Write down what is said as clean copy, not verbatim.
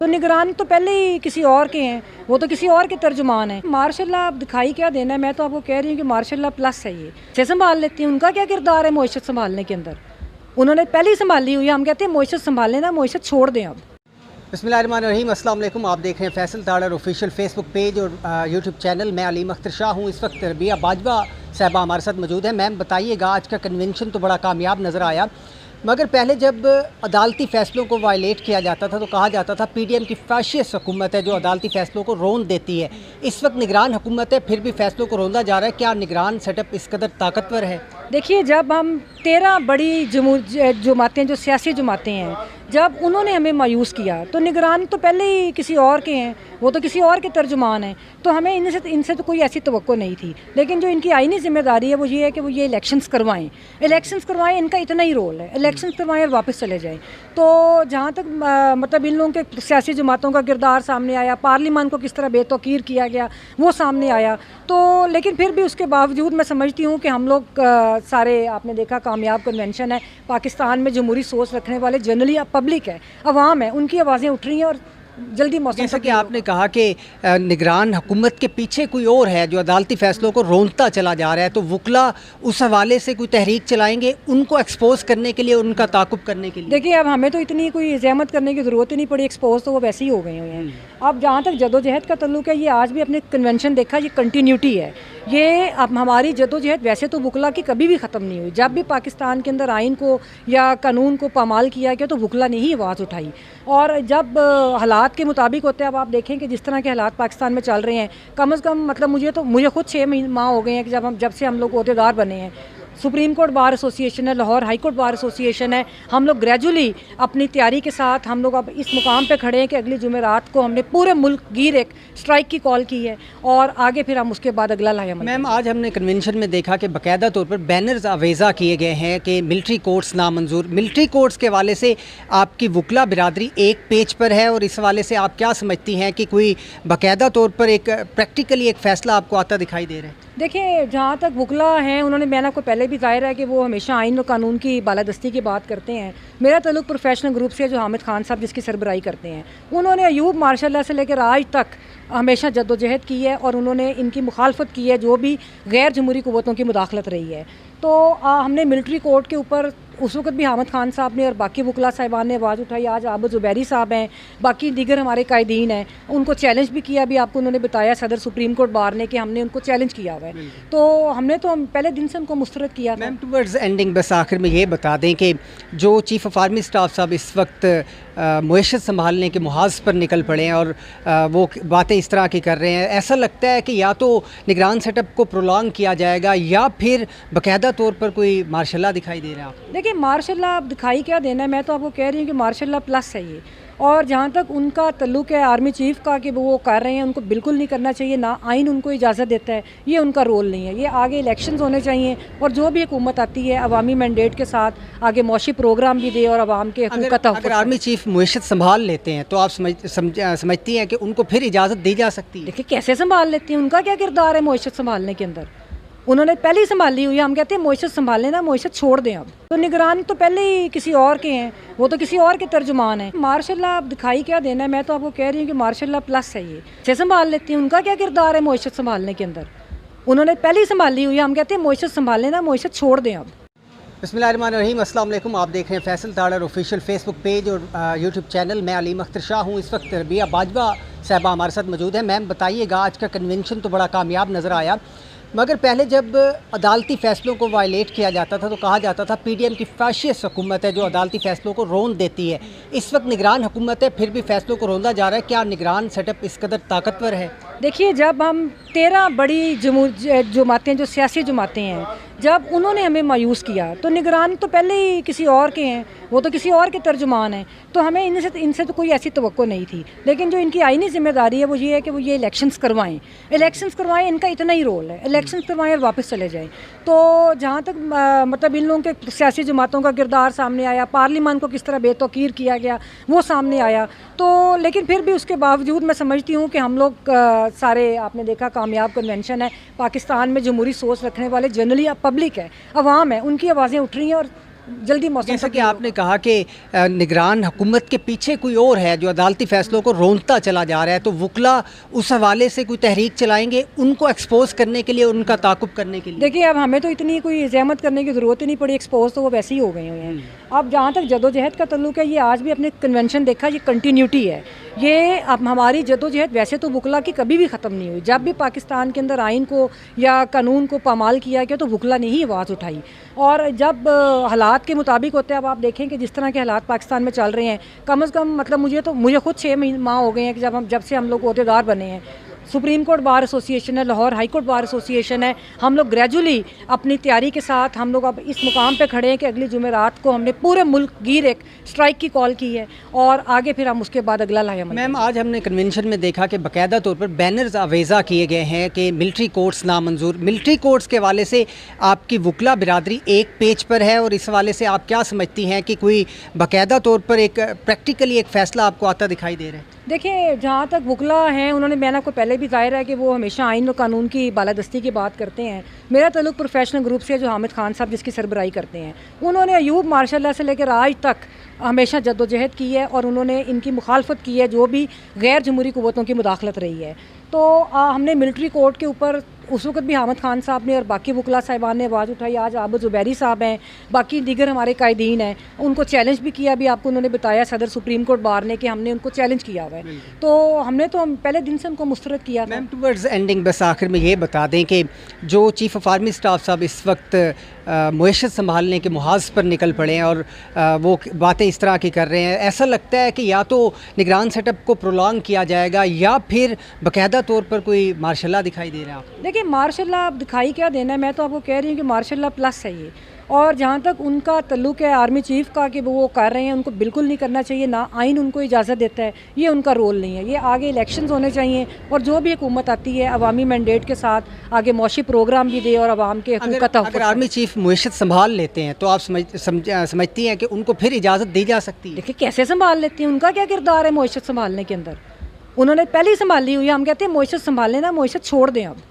तो निगरान तो पहले ही किसी और के हैं, वो तो किसी और के तर्जुमान हैं। मार्शल्लाह आप दिखाई क्या देना है, मैं तो आपको कह रही हूँ कि मार्शल्लाह प्लस है ये से संभाल लेती हैं। उनका क्या किरदार है मईशत संभालने के अंदर, उन्होंने पहले ही संभाली हुई है। हम कहते हैं मईशत संभाल लेना, मईशत छोड़ दें अब। बिस्मिल्लाहिर्रहमानिर्रहीम, अस्सलाम वालेकुम। आप देख रहे हैं Faisal Tarar official Facebook page और यूट्यूब चैनल। मैं अलीम अख्तर शाह हूँ। इस वक्त रबिया बाजवा साहबा हमारे साथ मौजूद है। मैम बताइएगा, आज का कन्वेंशन तो बड़ा कामयाब नज़र आया, मगर पहले जब अदालती फ़ैसलों को वायलेट किया जाता था तो कहा जाता था पीडीएम की फाशिस्ट हुकूमत है जो अदालती फ़ैसलों को रोंद देती है। इस वक्त निगरान हुकूमत है, फिर भी फ़ैसलों को रोंदा जा रहा है। क्या निगरान सेटअप इस कदर ताकतवर है? देखिए, जब हम 13 बड़ी जमातें जो सियासी जमातें हैं, जब उन्होंने हमें मायूस किया तो निगरान तो पहले ही किसी और के हैं, वो तो किसी और के तर्जुमान हैं, तो हमें इनसे तो कोई ऐसी तवक्को नहीं थी। लेकिन जो इनकी आईनी जिम्मेदारी है वो ये है कि वो ये इलेक्शंस करवाएं, इनका इतना ही रोल है। इलेक्शंस करवाएं और वापस चले जाएं। तो जहाँ तक मतलब इन लोगों के सियासी जमातों का किरदार सामने आया, पार्लियामान को किस तरह बेतौकीर किया गया वो सामने आया। तो लेकिन फिर भी उसके बावजूद मैं समझती हूँ कि हम लोग सारे, आपने देखा कामयाब कन्वेंशन है। पाकिस्तान में जमहूरी सोच रखने वाले जनरली पब्लिक है, अवाम है, उनकी आवाज़ें उठ रही हैं और जल्दी मौसम। जैसा कि आपने कहा कि निगरान हुकूमत के पीछे कोई और है जो अदालती फ़ैसलों को रोंदता चला जा रहा है, तो वकला उस हवाले से कोई तहरीक चलाएंगे उनको एक्सपोज करने के लिए, उनका ताकुब करने के लिए? देखिए, अब हमें तो इतनी कोई ज़हमत करने की ज़रूरत ही नहीं पड़ी, एक्सपोज तो वो वैसे ही हो गए हुए हैं। अब जहाँ तक जदोजहद का तल्लुक है, ये आज भी अपने कन्वेंशन देखा, ये कंटिन्यूटी है। ये अब हमारी जदोजहद वैसे तो वकला की कभी भी ख़त्म नहीं हुई। जब भी पाकिस्तान के अंदर आइन को या कानून को पामाल किया गया तो वकला ने ही आवाज़ उठाई। और जब हालात के मुताबिक होते हैं, अब आप देखें कि जिस तरह के हालात पाकिस्तान में चल रहे हैं, कम से कम मतलब मुझे खुद 6 माह हो गए हैं कि जब से हम लोग ओहदेदार बने हैं। सुप्रीम कोर्ट बार एसोसिएशन है, Lahore high court bar association है। हम लोग ग्रेजुअली अपनी तैयारी के साथ हम लोग अब इस मुकाम पे खड़े हैं कि अगली जुमेरात को हमने पूरे मुल्क गिर एक स्ट्राइक की कॉल की है और आगे फिर हम उसके बाद अगला लाए। मैम, आज हमने कन्वेंशन में देखा कि बाकायदा तौर पर बैनर्स आवेज़ा किए गए हैं कि मिलिट्री कोर्ट्स नामंजूर। मिलिट्री कोर्ट्स के हवाले से आपकी वकला बिरादरी एक पेज पर है, और इस हवाले से आप क्या समझती हैं कि कोई बाकायदा तौर पर एक प्रैक्टिकली एक फ़ैसला आपको आता दिखाई दे रहा है? देखिए, जहाँ तक वकला हैं, उन्होंने, मैंने आपको पहले भी ज़ाहिर है कि वो हमेशा आइन और कानून की बालादस्ती की बात करते हैं। मेरा ताल्लुक प्रोफेशनल ग्रुप से, जो हामिद खान साहब जिसकी सरबराही करते हैं, उन्होंने अयूब मार्शल से लेकर आज तक हमेशा जद्दोजहद की है और उन्होंने इनकी मुखालफत की है जो भी गैर जमहूरी क़ुव्वतों की मुदाखलत रही है। तो हमने मिलिट्री कोर्ट के ऊपर उस वक्त भी हामिद खान साहब ने और बाकी वकला साहिबान ने आवाज़ उठाई। आज आबद ज़ुबैरी साहब हैं, बाकी दीगर हमारे कायदीन हैं, उनको चैलेंज भी किया। अभी आपको उन्होंने बताया सदर सुप्रीम कोर्ट बार ने कि हमने उनको चैलेंज किया हुआ है। तो हमने तो पहले दिन से उनको मुस्तरद किया था। मैम, टुवर्ड्स एंडिंग बस आखिर में ये बता दें कि जो चीफ़ ऑफ आर्मी स्टाफ साहब इस वक्त मुआशत संभालने के मुहाज पर निकल पड़े हैं और वो बातें इस तरह की कर रहे हैं, ऐसा लगता है कि या तो निगरान सेटअप को प्रोलॉन्ग किया जाएगा या फिर बाकायदा तौर पर कोई मार्शल्ला दिखाई दे रहा है? देखिए, मार्शल्ला आप दिखाई क्या देना है, मैं तो आपको कह रही हूँ कि मार्शल्ला प्लस है ये। और जहाँ तक उनका तल्लुक है आर्मी चीफ़ का कि वो कर रहे हैं, उनको बिल्कुल नहीं करना चाहिए, ना आइन उनको इजाज़त देता है, ये उनका रोल नहीं है। ये आगे इलेक्शंस होने चाहिए और जो भी हुकूमत आती है अवामी मैंडेट के साथ आगे मौशी प्रोग्राम भी दे और आवाम के हकूक़ का तहफ़्फ़ुज़। अगर आर्मी चीफ मुआशत संभाल लेते हैं तो आप समझती हैं कि उनको फिर इजाज़त दी जा सकती है? देखिए, कैसे संभाल लेती हैं, उनका क्या किरदार है मुआशत संभालने के अंदर, उन्होंने पहले ही संभाली हुई है। हम कहते हैं मईशत संभाल लेना, मईशत छोड़ दें अब। तो निगरान तो पहले ही किसी और के हैं, वो तो किसी और के तर्जुमान हैं। मार्शल्लाह आप दिखाई क्या देना है, मैं तो आपको कह रही हूँ कि मार्शल्लाह प्लस है ये से संभाल लेती हैं। उनका क्या किरदार है मईशत संभालने के अंदर, उन्होंने पहले ही संभाली हुई है। हम कहते हैं मईशत संभाल लेना, मईशत छोड़ दें अब। बिस्मिल्लाहिर्रहमानिर्रहीम, अस्सलाम वालेकुम। आप देख रहे हैं Faisal Tarar official Facebook page और यूट्यूब चैनल। मैं अलीम अख्तर शाह हूँ। इस वक्त रबिया बाजवा साहबा हमारे साथ मौजूद है। मैम बताइएगा, आज का कन्वेंशन तो बड़ा कामयाब नज़र आया, मगर पहले जब अदालती फ़ैसलों को वायलेट किया जाता था तो कहा जाता था पीडीएम की फाशिस्ट हुकूमत है जो अदालती फ़ैसलों को रोंद देती है। इस वक्त निगरान हुकूमत है, फिर भी फ़ैसलों को रोंदा जा रहा है। क्या निगरान सेटअप इस कदर ताकतवर है? देखिए, जब हम 13 बड़ी जमातें जो सियासी जमातें हैं, जब उन्होंने हमें मायूस किया तो निगरान तो पहले ही किसी और के हैं, वो तो किसी और के तर्जुमान हैं, तो हमें इनसे तो कोई ऐसी तवक्को नहीं थी। लेकिन जो इनकी आईनी जिम्मेदारी है वो ये है कि वो ये इलेक्शंस करवाएं, इनका इतना ही रोल है। इलेक्शंस करवाएं और वापस चले जाएं। तो जहाँ तक मतलब इन लोगों के सियासी जमातों का किरदार सामने आया, पार्लियामान को किस तरह बेतौकीर किया गया वो सामने आया। तो लेकिन फिर भी उसके बावजूद मैं समझती हूँ कि हम लोग सारे, आपने देखा कामयाब कन्वेंशन है। पाकिस्तान में जमहूरी सोच रखने वाले जनरली पब्लिक है, अवाम है, उनकी आवाज़ें उठ रही हैं और जल्दी मौसम जैसा कि तब्दील आपने कहा कि निगरान हुकूमत के पीछे कोई और है जो अदालती फैसलों को रोंदता चला जा रहा है, तो वकला उस हवाले से कोई तहरीक चलाएंगे उनको एक्सपोज करने के लिए, उनका ताकुब करने के लिए? देखिए, अब हमें तो इतनी कोई ज़हमत करने की ज़रूरत ही नहीं पड़ी, एक्सपोज तो वो वैसे ही हो गए हुए हैं। अब जहाँ तक जदोजहद का तल्लुक है, ये आज भी अपने कन्वेंशन देखा, ये कंटिन्यूटी है। ये अब हमारी जदोजहद वैसे तो वकला की कभी भी ख़त्म नहीं हुई। जब भी पाकिस्तान के अंदर आइन को या कानून को पामाल किया गया तो वकला ने ही आवाज़ उठाई, और जब हालात के मुताबिक होते हैं, अब आप देखें कि जिस तरह के हालात पाकिस्तान में चल रहे हैं, कम से कम मतलब मुझे खुद 6 माह हो गए हैं कि जब से हम लोग ओहदेदार बने हैं। सुप्रीम कोर्ट बार एसोसिएशन है, Lahore high court bar association है, हम लोग ग्रेजुअली अपनी तैयारी के साथ हम लोग अब इस मुकाम पे खड़े हैं कि अगली जुमेरात को हमने पूरे मुल्क गिर एक स्ट्राइक की कॉल की है, और आगे फिर हम उसके बाद अगला लाए। मैम, आज हमने कन्वेंशन में देखा कि बाकायदा तौर पर बैनर्स आवेज़ा किए गए हैं कि मिलिट्री कोर्ट्स नामंजूर। मिलिट्री कोर्ट्स के हवाले से आपकी वकला बिरादरी एक पेज पर है, और इस हवाले से आप क्या समझती हैं कि कोई बाकायदा तौर पर एक प्रैक्टिकली एक फ़ैसला आपको आता दिखाई दे रहा है? देखिए, जहाँ तक वकला हैं, मैंने आपको पहले भी ज़ाहिर है कि वो हमेशा आइन और कानून की बालादस्ती की बात करते हैं। मेरा ताल्लुक प्रोफेशनल ग्रुप से, जो हामिद खान साहब जिसकी सरबराही करते हैं, उन्होंने अयूब मार्शल से लेकर आज तक हमेशा जद्दोजहद की है, और उन्होंने इनकी मुखालफत की है जो भी गैर जमहूरी क़ुव्वतों की मुदाखलत रही है। तो हमने मिलिट्री कोर्ट के ऊपर उस वक्त भी हामिद खान साहब ने और बाकी वकला साहिबान ने आवाज़ उठाई। आज आबद ज़ुबैरी साहब हैं, बाकी दीगर हमारे कायदीन हैं, उनको चैलेंज भी किया। अभी आपको उन्होंने बताया सदर सुप्रीम कोर्ट बार ने कि हमने उनको चैलेंज किया हुआ है, तो हमने तो पहले दिन से उनको मुस्तरद किया था। मैम, टुवर्ड्स एंडिंग बस आखिर में ये बता दें कि जो चीफ़ ऑफ आर्मी स्टाफ साहब इस वक्त मुआशत संभालने के मुहाज पर निकल पड़े हैं, और वो बातें इस तरह की कर रहे हैं, ऐसा लगता है कि या तो निगरान सेटअप को प्रोलॉन्ग किया जाएगा या फिर बाकायदा तौर पर कोई मार्शल दिखाई दे रहा है आपको? देखिए, मार्शल आप दिखाई क्या देना है, मैं तो आपको कह रही हूँ कि मार्शल प्लस है ये। और जहाँ तक उनका तल्लुक है आर्मी चीफ़ का कि वो कर रहे हैं, उनको बिल्कुल नहीं करना चाहिए, ना आइन उनको इजाज़त देता है, ये उनका रोल नहीं है। ये आगे इलेक्शंस होने चाहिए, और जो भी हुकूमत आती है अवामी मैंडेट के साथ आगे मौशी प्रोग्राम भी दे और आवाम के हकूक़ का तहफ़्फ़ुज़। अगर आर्मी चीफ मुआशत संभाल लेते हैं तो आप समझती हैं कि उनको फिर इजाज़त दी जा सकती है? देखिए, कैसे संभाल लेते हैं, उनका क्या किरदार है मुआशत संभालने के अंदर? उन्होंने पहले ही संभाली हुई है। हम कहते हैं मुआशत संभालने ना, मुआशत छोड़ दें अब।